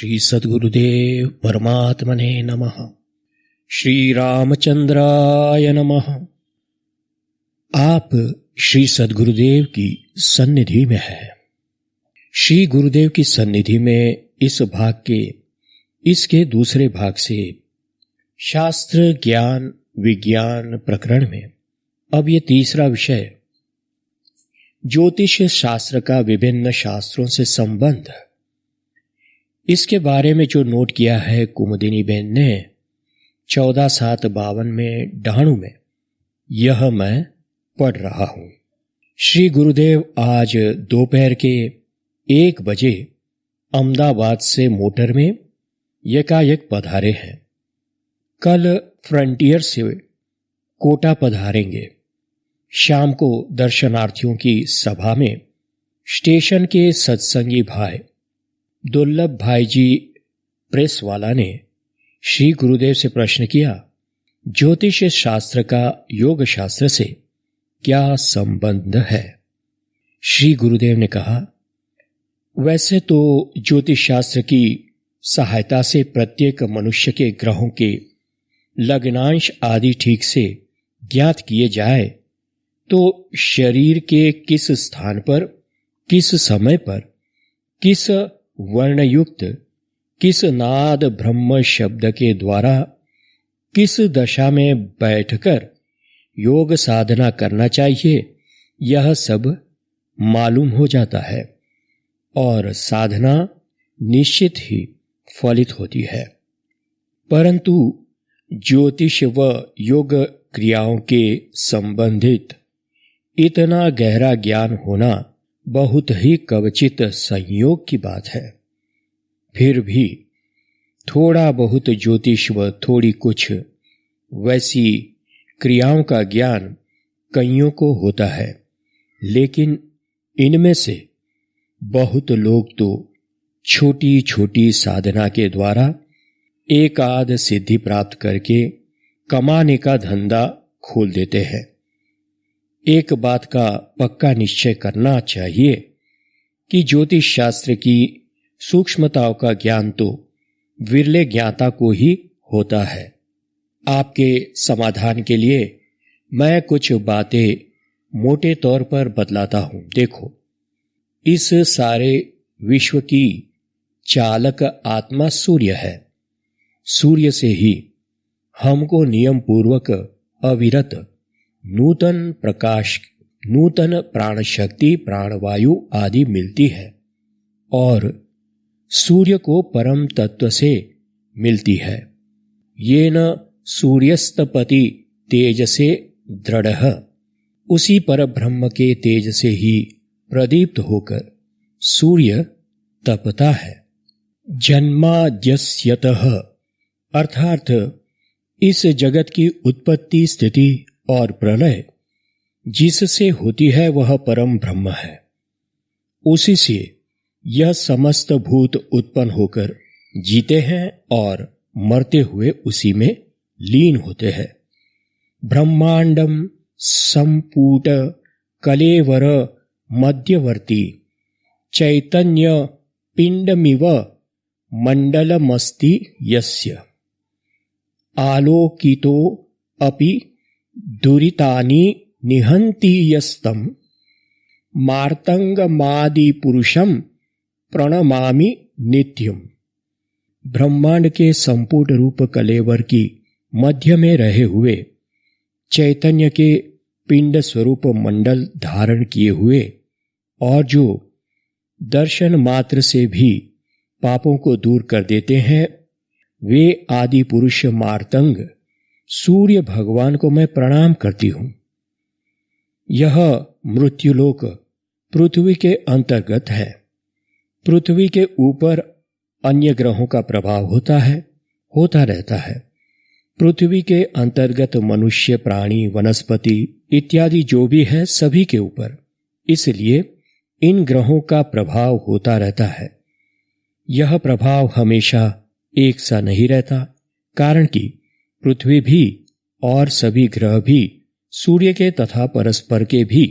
श्री सद्गुरुदेव परमात्मने नमः। श्री रामचंद्राय नमः। आप श्री सद्गुरुदेव की सन्निधि में हैं। श्री गुरुदेव की सन्निधि में इस भाग के इसके दूसरे भाग से शास्त्र ज्ञान विज्ञान प्रकरण में अब ये तीसरा विषय ज्योतिष शास्त्र का विभिन्न शास्त्रों से संबंध, इसके बारे में जो नोट किया है कुमुदिनी बेन ने 14/7/52 में डहाणू में, यह मैं पढ़ रहा हूं। श्री गुरुदेव आज दोपहर के 1 बजे अहमदाबाद से मोटर में यकायक पधारे हैं। कल फ्रंटियर से कोटा पधारेंगे। शाम को दर्शनार्थियों की सभा में स्टेशन के सत्संगी भाई दुर्लभ भाई जी प्रेस वाला ने श्री गुरुदेव से प्रश्न किया, ज्योतिष शास्त्र का योग शास्त्र से क्या संबंध है? श्री गुरुदेव ने कहा, वैसे तो ज्योतिष शास्त्र की सहायता से प्रत्येक मनुष्य के ग्रहों के लग्नांश आदि ठीक से ज्ञात किए जाए तो शरीर के किस स्थान पर, किस समय पर, किस वर्णयुक्त, किस नाद ब्रह्म शब्द के द्वारा किस दशा में बैठकर योग साधना करना चाहिए, यह सब मालूम हो जाता है और साधना निश्चित ही फलित होती है। परंतु ज्योतिष व योग क्रियाओं के संबंधित इतना गहरा ज्ञान होना बहुत ही कवचित संयोग की बात है। फिर भी थोड़ा बहुत ज्योतिष व थोड़ी कुछ वैसी क्रियाओं का ज्ञान कईयों को होता है, लेकिन इनमें से बहुत लोग तो छोटी छोटी साधना के द्वारा एक आध सिद्धि प्राप्त करके कमाने का धंधा खोल देते हैं। एक बात का पक्का निश्चय करना चाहिए कि ज्योतिष शास्त्र की सूक्ष्मताओं का ज्ञान तो विरले ज्ञाता को ही होता है। आपके समाधान के लिए मैं कुछ बातें मोटे तौर पर बतलाता हूं। देखो, इस सारे विश्व की चालक आत्मा सूर्य है। सूर्य से ही हमको नियम पूर्वक अविरत नूतन प्रकाश, नूतन प्राण शक्ति, प्राणवायु आदि मिलती है और सूर्य को परम तत्व से मिलती है। ये न सूर्यस्तपति तेज से दृढ़, उसी पर ब्रह्म के तेज से ही प्रदीप्त होकर सूर्य तपता है। जन्माद्यस्यतः अर्थात इस जगत की उत्पत्ति, स्थिति और प्रलय जिससे होती है वह परम ब्रह्म है। उसी से यह समस्त भूत उत्पन्न होकर जीते हैं और मरते हुए उसी में लीन होते हैं। ब्रह्मांडम संपूट कलेवर मध्यवर्ती चैतन्य पिंडमिव मंडलमस्ति यस्य आलोकितो अपि दुरितानि निहन्ति यस्तम मार्तंगमादि पुरुषम प्रणमामि नित्यम। ब्रह्मांड के संपूर्ण रूप कलेवर की मध्य में रहे हुए चैतन्य के पिंड स्वरूप मंडल धारण किए हुए और जो दर्शन मात्र से भी पापों को दूर कर देते हैं, वे आदि पुरुष मार्तंग सूर्य भगवान को मैं प्रणाम करती हूं। यह मृत्युलोक पृथ्वी के अंतर्गत है। पृथ्वी के ऊपर अन्य ग्रहों का प्रभाव होता है, होता रहता है। पृथ्वी के अंतर्गत मनुष्य, प्राणी, वनस्पति इत्यादि जो भी है सभी के ऊपर, इसलिए इन ग्रहों का प्रभाव होता रहता है। यह प्रभाव हमेशा एक सा नहीं रहता, कारण कि पृथ्वी भी और सभी ग्रह भी सूर्य के तथा परस्पर के भी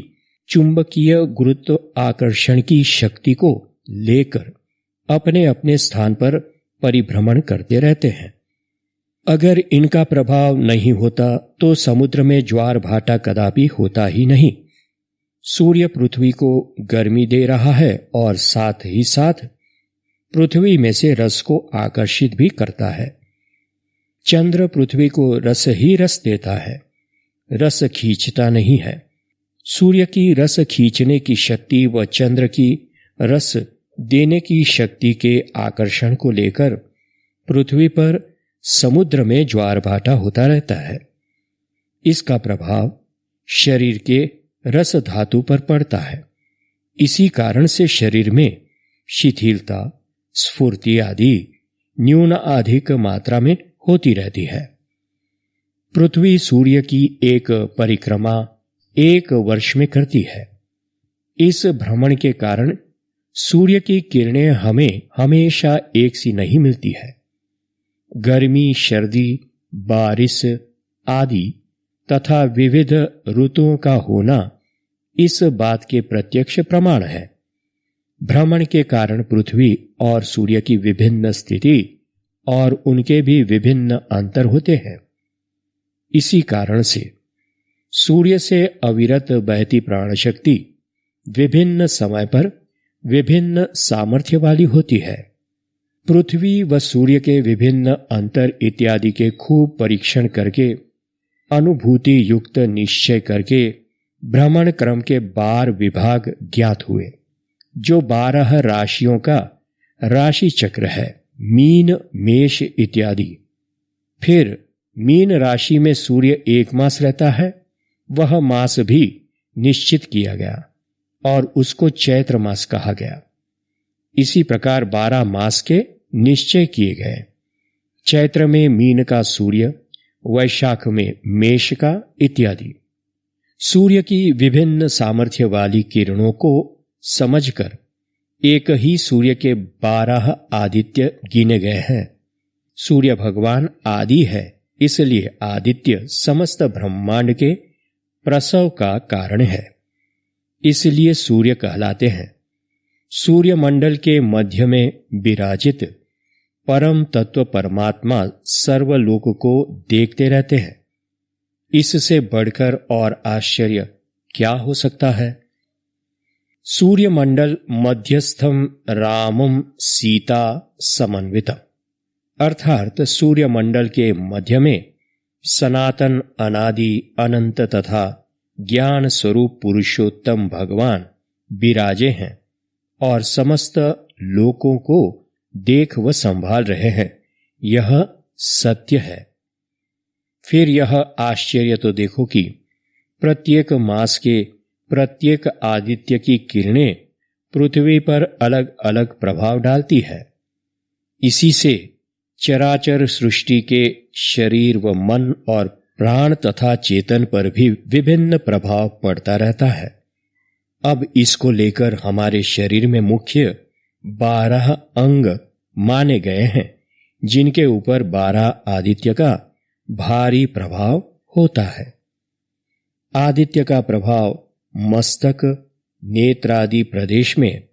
चुंबकीय गुरुत्व आकर्षण की शक्ति को लेकर अपने अपने स्थान पर परिभ्रमण करते रहते हैं। अगर इनका प्रभाव नहीं होता तो समुद्र में ज्वार भाटा कदापि होता ही नहीं। सूर्य पृथ्वी को गर्मी दे रहा है और साथ ही साथ पृथ्वी में से रस को आकर्षित भी करता है। चंद्र पृथ्वी को रस ही रस देता है, रस खींचता नहीं है। सूर्य की रस खींचने की शक्ति व चंद्र की रस देने की शक्ति के आकर्षण को लेकर पृथ्वी पर समुद्र में ज्वार भाटा होता रहता है। इसका प्रभाव शरीर के रस धातु पर पड़ता है। इसी कारण से शरीर में शिथिलता, स्फूर्ति आदि न्यून अधिक मात्रा में होती रहती है। पृथ्वी सूर्य की एक परिक्रमा 1 वर्ष में करती है। इस भ्रमण के कारण सूर्य की किरणें हमें हमेशा एक सी नहीं मिलती है। गर्मी, सर्दी, बारिश आदि तथा विविध ऋतुओं का होना इस बात के प्रत्यक्ष प्रमाण है। भ्रमण के कारण पृथ्वी और सूर्य की विभिन्न स्थिति और उनके भी विभिन्न अंतर होते हैं। इसी कारण से सूर्य से अविरत बहती प्राण शक्ति विभिन्न समय पर विभिन्न सामर्थ्य वाली होती है। पृथ्वी व सूर्य के विभिन्न अंतर इत्यादि के खूब परीक्षण करके, अनुभूति युक्त निश्चय करके भ्रमण क्रम के 12 विभाग ज्ञात हुए, जो 12 राशियों का राशि चक्र है, मीन, मेष इत्यादि। फिर मीन राशि में सूर्य 1 मास रहता है, वह मास भी निश्चित किया गया और उसको चैत्र मास कहा गया। इसी प्रकार 12 मास के निश्चय किए गए। चैत्र में मीन का सूर्य, वैशाख में मेष का इत्यादि। सूर्य की विभिन्न सामर्थ्य वाली किरणों को समझकर एक ही सूर्य के 12 आदित्य गिने गए हैं। सूर्य भगवान आदि है, इसलिए आदित्य समस्त ब्रह्मांड के प्रसव का कारण है, इसलिए सूर्य कहलाते हैं। सूर्य मंडल के मध्य में विराजित परम तत्व परमात्मा सर्वलोक को देखते रहते हैं। इससे बढ़कर और आश्चर्य क्या हो सकता है। सूर्य मंडल मध्यस्थम रामम सीता समन्वितम, अर्थात सूर्य मंडल के मध्य में सनातन, अनादि, अनंत तथा ज्ञान स्वरूप पुरुषोत्तम भगवान विराजे हैं और समस्त लोकों को देख व संभाल रहे हैं। यह सत्य है। फिर यह आश्चर्य तो देखो कि प्रत्येक मास के प्रत्येक आदित्य की किरणें पृथ्वी पर अलग अलग प्रभाव डालती है। इसी से चराचर सृष्टि के शरीर व मन और प्राण तथा चेतन पर भी विभिन्न प्रभाव पड़ता रहता है। अब इसको लेकर हमारे शरीर में मुख्य 12 अंग माने गए हैं, जिनके ऊपर 12 आदित्य का भारी प्रभाव होता है। आदित्य का प्रभाव मस्तक, नेत्रादि प्रदेश में,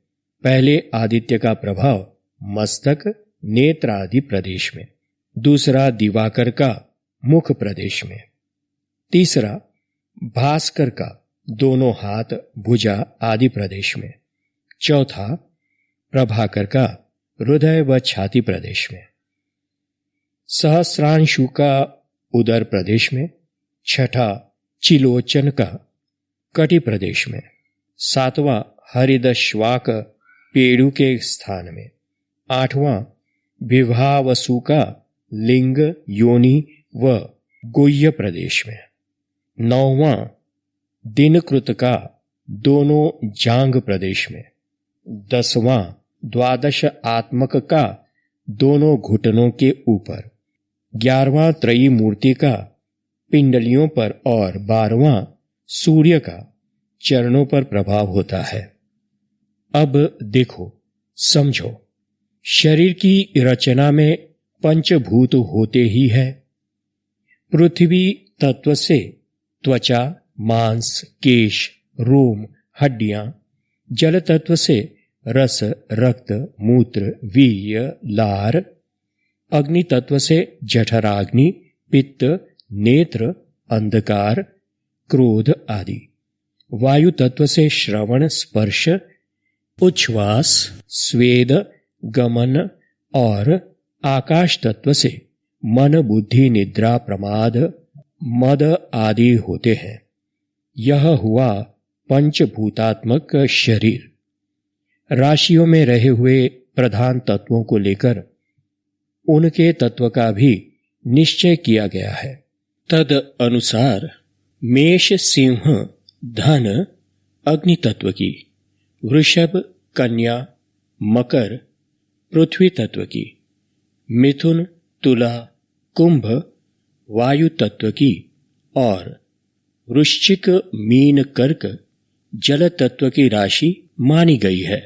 पहले आदित्य का प्रभाव मस्तक, नेत्रादि प्रदेश में, दूसरा दिवाकर का मुख प्रदेश में, तीसरा भास्कर का दोनों हाथ, भुजा आदि प्रदेश में, चौथा प्रभाकर का हृदय व छाती प्रदेश में, सहस्रांशु का उदर प्रदेश में, छठा चिलोचन का कटि प्रदेश में, सातवां हरिदश्वाक पेड़ू के स्थान में, आठवां विभावसु का लिंग, योनि व गुह्य प्रदेश में, नौवां दिनकृत का दोनों जांग प्रदेश में, 10वां द्वादश आत्मक का दोनों घुटनों के ऊपर, 11वां त्रयी मूर्ति का पिंडलियों पर और 12वां सूर्य का चरणों पर प्रभाव होता है। अब देखो, समझो, शरीर की रचना में पंचभूत होते ही है। पृथ्वी तत्व से त्वचा, मांस, केश, रोम, हड्डियां, जल तत्व से रस, रक्त, मूत्र, वीर्य, लार, अग्नि तत्व से जठराग्नि, पित्त, नेत्र, अंधकार, क्रोध आदि। वायु तत्व से श्रवण, स्पर्श, उच्छ्वास, स्वेद, गमन और आकाश तत्व से मन, बुद्धि, निद्रा, प्रमाद, मद आदि होते हैं। यह हुआ पंचभूतात्मक शरीर। राशियों में रहे हुए प्रधान तत्वों को लेकर उनके तत्व का भी निश्चय किया गया है। तद अनुसार मेष, सिंह, धन अग्नि तत्व की, वृषभ, कन्या, मकर पृथ्वी तत्व की, मिथुन, तुला, कुंभ वायु तत्व की और वृश्चिक, मीन, कर्क जल तत्व की राशि मानी गई है।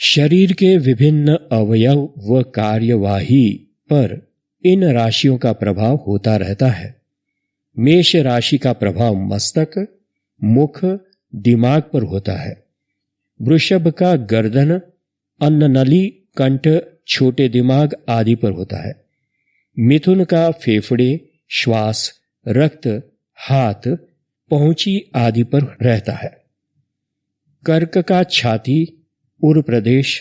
शरीर के विभिन्न अवयव व कार्यवाही पर इन राशियों का प्रभाव होता रहता है। मेष राशि का प्रभाव मस्तक, मुख, दिमाग पर होता है। वृषभ का गर्दन, अन्ननली, कंठ, छोटे दिमाग आदि पर होता है। मिथुन का फेफड़े, श्वास, रक्त, हाथ, पहुंची आदि पर रहता है। कर्क का छाती, उर प्रदेश,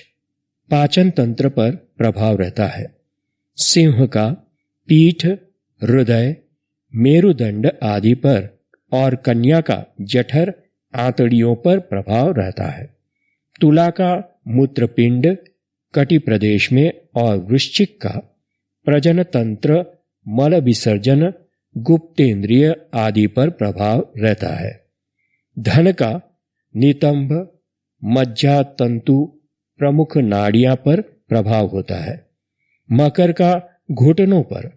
पाचन तंत्र पर प्रभाव रहता है। सिंह का पीठ, हृदय, मेरुदंड आदि पर और कन्या का जठर, आंतड़ियों पर प्रभाव रहता है। तुला का मूत्रपिंड, कटी प्रदेश में और वृश्चिक का प्रजन तंत्र, मल विसर्जन, गुप्तेंद्रिय आदि पर प्रभाव रहता है। धन का नितंब, मज्जा तंतु, प्रमुख नाड़ियां पर प्रभाव होता है। मकर का घुटनों पर,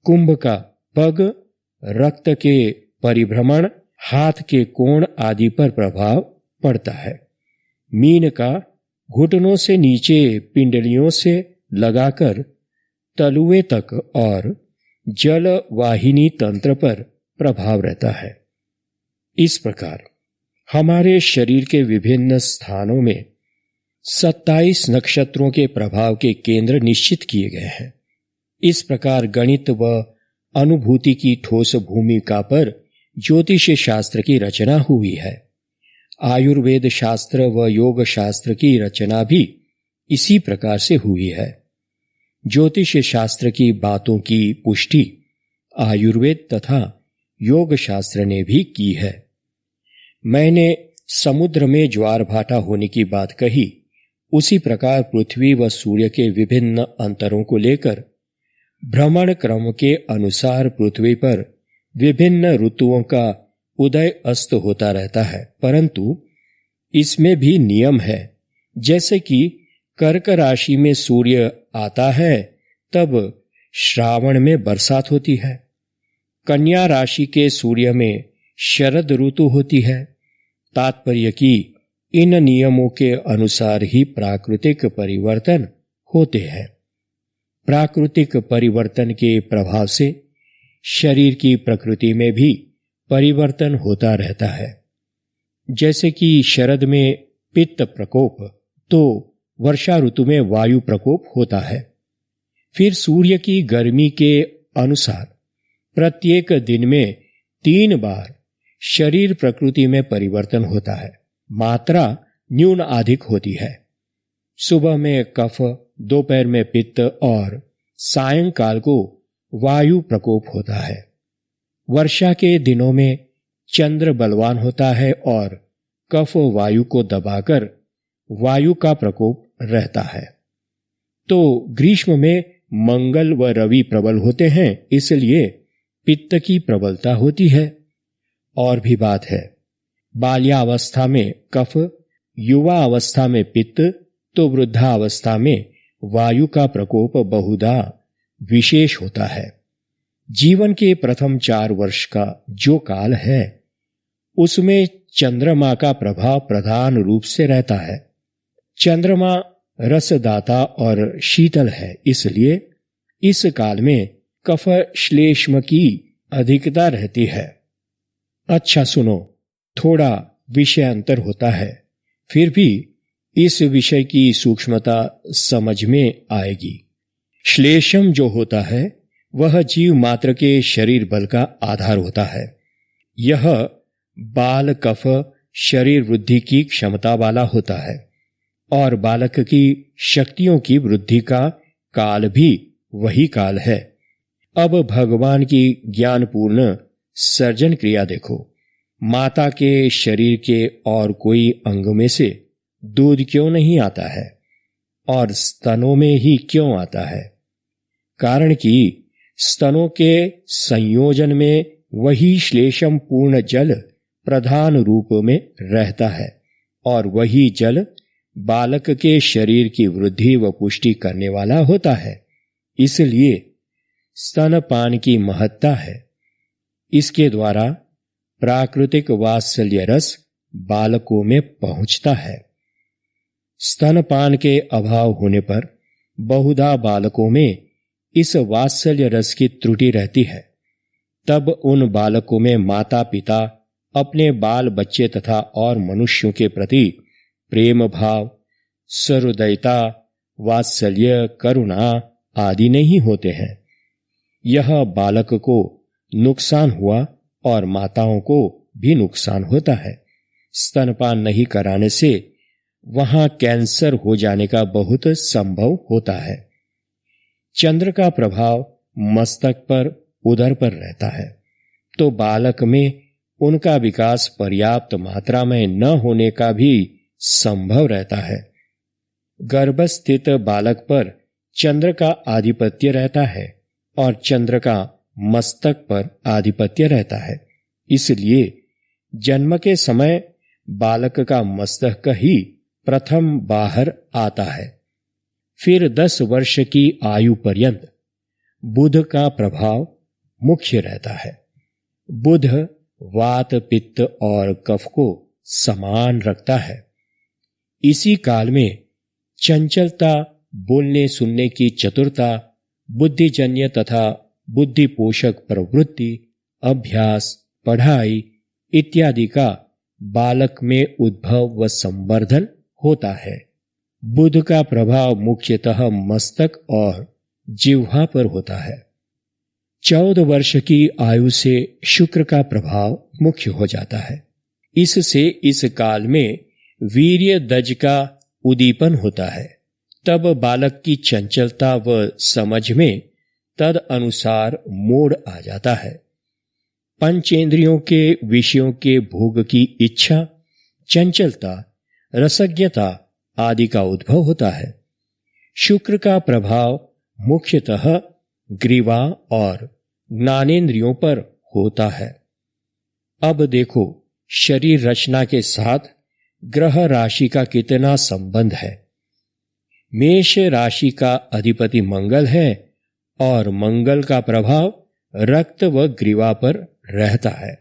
कुंभ का पग, रक्त के परिभ्रमण, हाथ के कोण आदि पर प्रभाव पड़ता है। मीन का घुटनों से नीचे पिंडलियों से लगाकर तलुए तक और जल वाहिनी तंत्र पर प्रभाव रहता है। इस प्रकार हमारे शरीर के विभिन्न स्थानों में 27 नक्षत्रों के प्रभाव के केंद्र निश्चित किए गए हैं। इस प्रकार गणित व अनुभूति की ठोस भूमिका पर ज्योतिष शास्त्र की रचना हुई है। आयुर्वेद शास्त्र व योग शास्त्र की रचना भी इसी प्रकार से हुई है। ज्योतिष शास्त्र की बातों की पुष्टि आयुर्वेद तथा योग शास्त्र ने भी की है। मैंने समुद्र में ज्वार भाटा होने की बात कही, उसी प्रकार पृथ्वी व सूर्य के विभिन्न अंतरों को लेकर भ्रमण क्रम के अनुसार पृथ्वी पर विभिन्न ऋतुओं का उदय अस्त होता रहता है, परंतु इसमें भी नियम है। जैसे कि कर्क राशि में सूर्य आता है तब श्रावण में बरसात होती है। कन्या राशि के सूर्य में शरद ऋतु होती है। तात्पर्य कि इन नियमों के अनुसार ही प्राकृतिक परिवर्तन होते हैं। प्राकृतिक परिवर्तन के प्रभाव से शरीर की प्रकृति में भी परिवर्तन होता रहता है। जैसे कि शरद में पित्त प्रकोप तो वर्षा ऋतु में वायु प्रकोप होता है। फिर सूर्य की गर्मी के अनुसार प्रत्येक दिन में 3 बार शरीर प्रकृति में परिवर्तन होता है। मात्रा न्यून अधिक होती है। सुबह में कफ, दोपहर में पित्त और सायंकाल को वायु प्रकोप होता है। वर्षा के दिनों में चंद्र बलवान होता है और कफ वायु को दबाकर वायु का प्रकोप रहता है। तो ग्रीष्म में मंगल व रवि प्रबल होते हैं, इसलिए पित्त की प्रबलता होती है। और भी बात है, बाल्यावस्था में कफ, युवा अवस्था में पित्त, तो वृद्धावस्था में वायु का प्रकोप बहुधा विशेष होता है। जीवन के प्रथम 4 वर्ष का जो काल है उसमें चंद्रमा का प्रभाव प्रधान रूप से रहता है। चंद्रमा रसदाता और शीतल है, इसलिए इस काल में कफ श्लेष्म की अधिकता रहती है। अच्छा सुनो, थोड़ा विषय अंतर होता है, फिर भी इस विषय की सूक्ष्मता समझ में आएगी। श्लेषम जो होता है वह जीव मात्र के शरीर बल का आधार होता है। यह बाल कफ शरीर वृद्धि की क्षमता वाला होता है और बालक की शक्तियों की वृद्धि का काल भी वही काल है। अब भगवान की ज्ञानपूर्ण सर्जन क्रिया देखो। माता के शरीर के और कोई अंग में से दूध क्यों नहीं आता है और स्तनों में ही क्यों आता है? कारण कि स्तनों के संयोजन में वही श्लेषम पूर्ण जल प्रधान रूप में रहता है और वही जल बालक के शरीर की वृद्धि व पुष्टि करने वाला होता है। इसलिए स्तनपान की महत्ता है। इसके द्वारा प्राकृतिक वात्सल्य रस बालकों में पहुंचता है। स्तनपान के अभाव होने पर बहुधा बालकों में इस वात्सल्य रस की त्रुटि रहती है। तब उन बालकों में माता पिता अपने बाल बच्चे तथा और मनुष्यों के प्रति प्रेम भाव, सहृदयता, वात्सल्य, करुणा आदि नहीं होते हैं। यह बालक को नुकसान हुआ और माताओं को भी नुकसान होता है। स्तनपान नहीं कराने से वहां कैंसर हो जाने का बहुत संभव होता है। चंद्र का प्रभाव मस्तक पर, उदर पर रहता है, तो बालक में उनका विकास पर्याप्त मात्रा में न होने का भी संभव रहता है। गर्भस्थित बालक पर चंद्र का आधिपत्य रहता है और चंद्र का मस्तक पर आधिपत्य रहता है। इसलिए जन्म के समय बालक का मस्तक ही प्रथम बाहर आता है। फिर 10 वर्ष की आयु पर्यंत बुध का प्रभाव मुख्य रहता है। बुध वात, पित्त और कफ को समान रखता है। इसी काल में चंचलता, बोलने सुनने की चतुरता, बुद्धिजन्य तथा बुद्धि पोषक प्रवृत्ति, अभ्यास, पढ़ाई इत्यादि का बालक में उद्भव व संवर्धन होता है। बुध का प्रभाव मुख्यतः मस्तक और जिह्वा पर होता है। 14 वर्ष की आयु से शुक्र का प्रभाव मुख्य हो जाता है। इससे इस काल में वीर्य दज का उद्दीपन होता है। तब बालक की चंचलता व समझ में तद अनुसार मोड़ आ जाता है। पंचेंद्रियों के विषयों के भोग की इच्छा, चंचलता, रसज्ञता आदि का उद्भव होता है। शुक्र का प्रभाव मुख्यतः ग्रीवा और ज्ञानेंद्रियों पर होता है। अब देखो शरीर रचना के साथ ग्रह राशि का कितना संबंध है। मेष राशि का अधिपति मंगल है और मंगल का प्रभाव रक्त व ग्रीवा पर रहता है।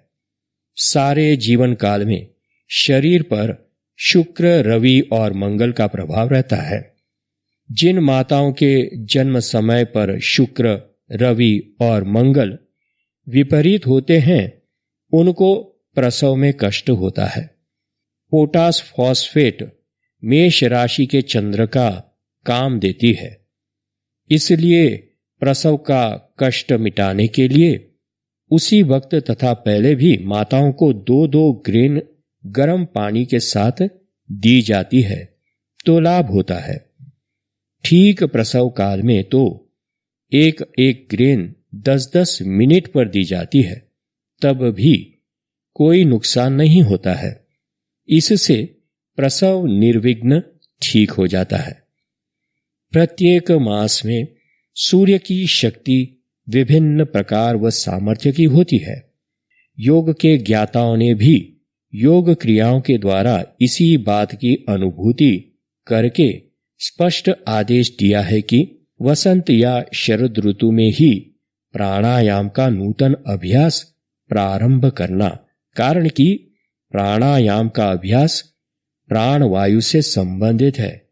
सारे जीवन काल में शरीर पर शुक्र, रवि और मंगल का प्रभाव रहता है। जिन माताओं के जन्म समय पर शुक्र, रवि और मंगल विपरीत होते हैं उनको प्रसव में कष्ट होता है। पोटास फॉस्फेट मेष राशि के चंद्र का काम देती है। इसलिए प्रसव का कष्ट मिटाने के लिए उसी वक्त तथा पहले भी माताओं को 2-2 ग्रेन गर्म पानी के साथ दी जाती है तो लाभ होता है। ठीक प्रसव काल में तो 1-1 ग्रेन 10-10 मिनट पर दी जाती है, तब भी कोई नुकसान नहीं होता है। इससे प्रसव निर्विघ्न ठीक हो जाता है। प्रत्येक मास में सूर्य की शक्ति विभिन्न प्रकार व सामर्थ्य की होती है। योग के ज्ञाताओं ने भी योग क्रियाओं के द्वारा इसी बात की अनुभूति करके स्पष्ट आदेश दिया है कि वसंत या शरद ऋतु में ही प्राणायाम का नूतन अभ्यास प्रारंभ करना, कारण कि प्राणायाम का अभ्यास प्राणवायु से संबंधित है।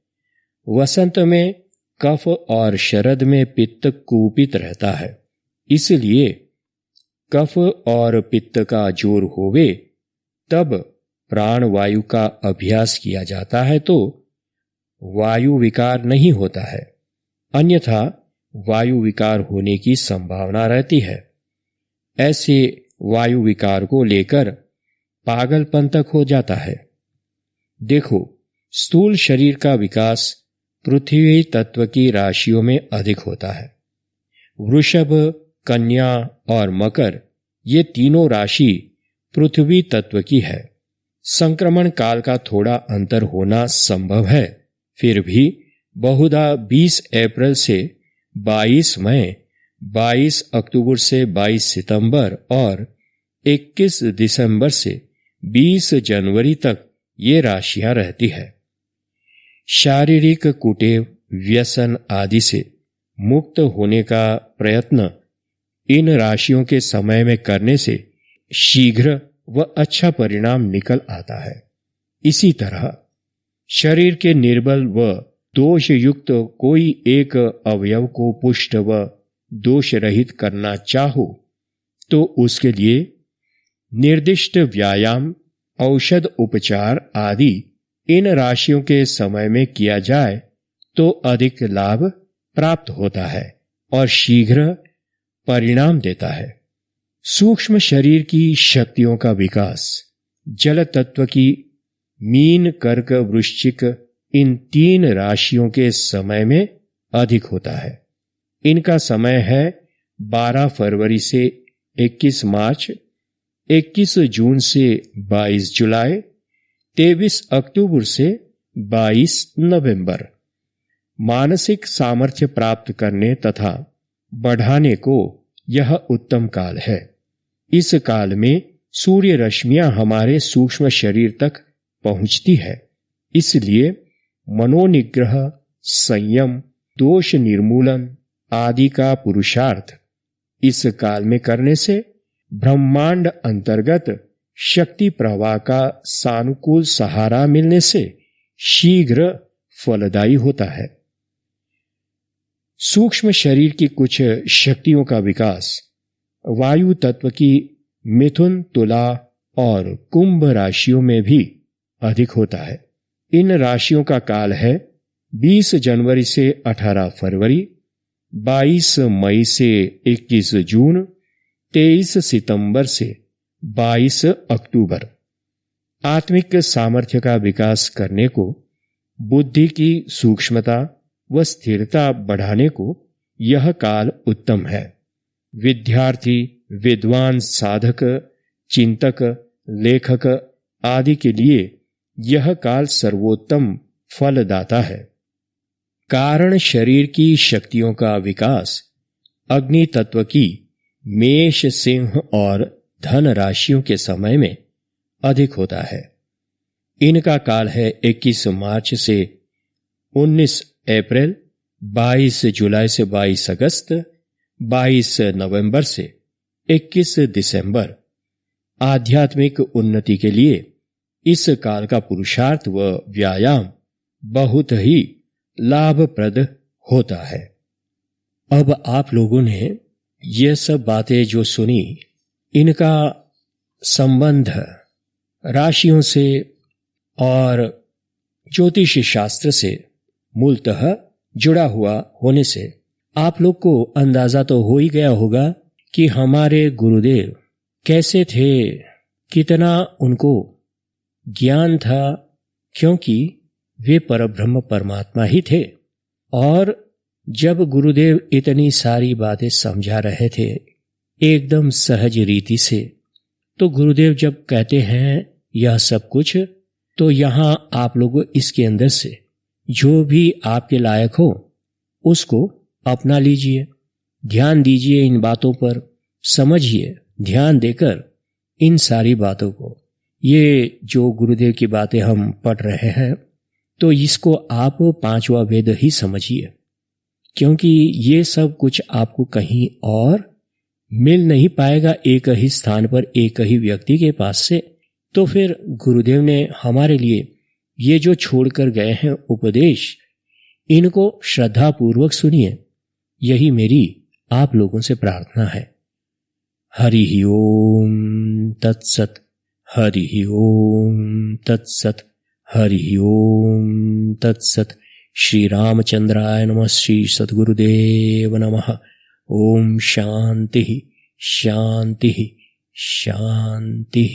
वसंत में कफ और शरद में पित्त कुपित रहता है, इसलिए कफ और पित्त का जोर होवे तब प्राणवायु का अभ्यास किया जाता है तो वायु विकार नहीं होता है। अन्यथा वायु विकार होने की संभावना रहती है। ऐसे वायु विकार को लेकर पागलपन तक हो जाता है। देखो, स्थूल शरीर का विकास पृथ्वी तत्व की राशियों में अधिक होता है। वृषभ, कन्या और मकर ये तीनों राशि पृथ्वी तत्व की है। संक्रमण काल का थोड़ा अंतर होना संभव है, फिर भी बहुधा 20 अप्रैल से 22 मई, 22 अक्टूबर से 22 सितंबर और 21 दिसंबर से 20 जनवरी तक ये राशियां रहती है। शारीरिक कुटेव, व्यसन आदि से मुक्त होने का प्रयत्न इन राशियों के समय में करने से शीघ्र व अच्छा परिणाम निकल आता है। इसी तरह शरीर के निर्बल व दोष युक्त कोई एक अवयव को पुष्ट व दोष रहित करना चाहो तो उसके लिए निर्दिष्ट व्यायाम, औषध उपचार आदि इन राशियों के समय में किया जाए तो अधिक लाभ प्राप्त होता है और शीघ्र परिणाम देता है। सूक्ष्म शरीर की शक्तियों का विकास जल तत्व की मीन, कर्क, वृश्चिक इन 3 राशियों के समय में अधिक होता है। इनका समय है 12 फरवरी से 21 मार्च, 21 जून से 22 जुलाई, 23 अक्टूबर से 22 नवंबर। मानसिक सामर्थ्य प्राप्त करने तथा बढ़ाने को यह उत्तम काल है। इस काल में सूर्य रश्मियां हमारे सूक्ष्म शरीर तक पहुंचती है, इसलिए मनोनिग्रह, संयम, दोष निर्मूलन आदि का पुरुषार्थ इस काल में करने से ब्रह्मांड अंतर्गत शक्ति प्रवाह का सानुकूल सहारा मिलने से शीघ्र फलदायी होता है। सूक्ष्म शरीर की कुछ शक्तियों का विकास वायु तत्व की मिथुन, तुला और कुंभ राशियों में भी अधिक होता है। इन राशियों का काल है 20 जनवरी से 18 फरवरी, 22 मई से 21 जून, 23 सितंबर से 22 अक्टूबर। आत्मिक सामर्थ्य का विकास करने को, बुद्धि की सूक्ष्मता व स्थिरता बढ़ाने को यह काल उत्तम है। विद्यार्थी, विद्वान, साधक, चिंतक, लेखक आदि के लिए यह काल सर्वोत्तम फलदाता है। कारण शरीर की शक्तियों का विकास अग्नि तत्व की मेष, सिंह और धन राशियों के समय में अधिक होता है। इनका काल है 21 मार्च से 19 अप्रैल, 22 जुलाई से 22 अगस्त, 22 नवंबर से 21 दिसंबर। आध्यात्मिक उन्नति के लिए इस काल का पुरुषार्थ व व्यायाम बहुत ही लाभप्रद होता है। अब आप लोगों ने ये सब बातें जो सुनी, इनका संबंध राशियों से और ज्योतिष शास्त्र से मूलतः जुड़ा हुआ होने से आप लोग को अंदाजा तो हो ही गया होगा कि हमारे गुरुदेव कैसे थे, कितना उनको ज्ञान था, क्योंकि वे परब्रह्म परमात्मा ही थे। और जब गुरुदेव इतनी सारी बातें समझा रहे थे एकदम सहज रीति से, तो गुरुदेव जब कहते हैं यह सब कुछ, तो यहां आप लोग इसके अंदर से जो भी आपके लायक हो उसको अपना लीजिए, ध्यान दीजिए इन बातों पर, समझिए ध्यान देकर इन सारी बातों को। ये जो गुरुदेव की बातें हम पढ़ रहे हैं, तो इसको आप 5वां वेद ही समझिए, क्योंकि ये सब कुछ आपको कहीं और मिल नहीं पाएगा, एक ही स्थान पर, एक ही व्यक्ति के पास से। तो फिर गुरुदेव ने हमारे लिए ये जो छोड़कर गए हैं उपदेश, इनको श्रद्धापूर्वक सुनिए। यही मेरी आप लोगों से प्रार्थना है। हरि ओम तत्सत, हरि ओम तत्सत, हरि ओम तत्सत। श्री रामचंद्राय नमः। श्री सद्गुरुदेव नमः। ओम शांति शांति शांति।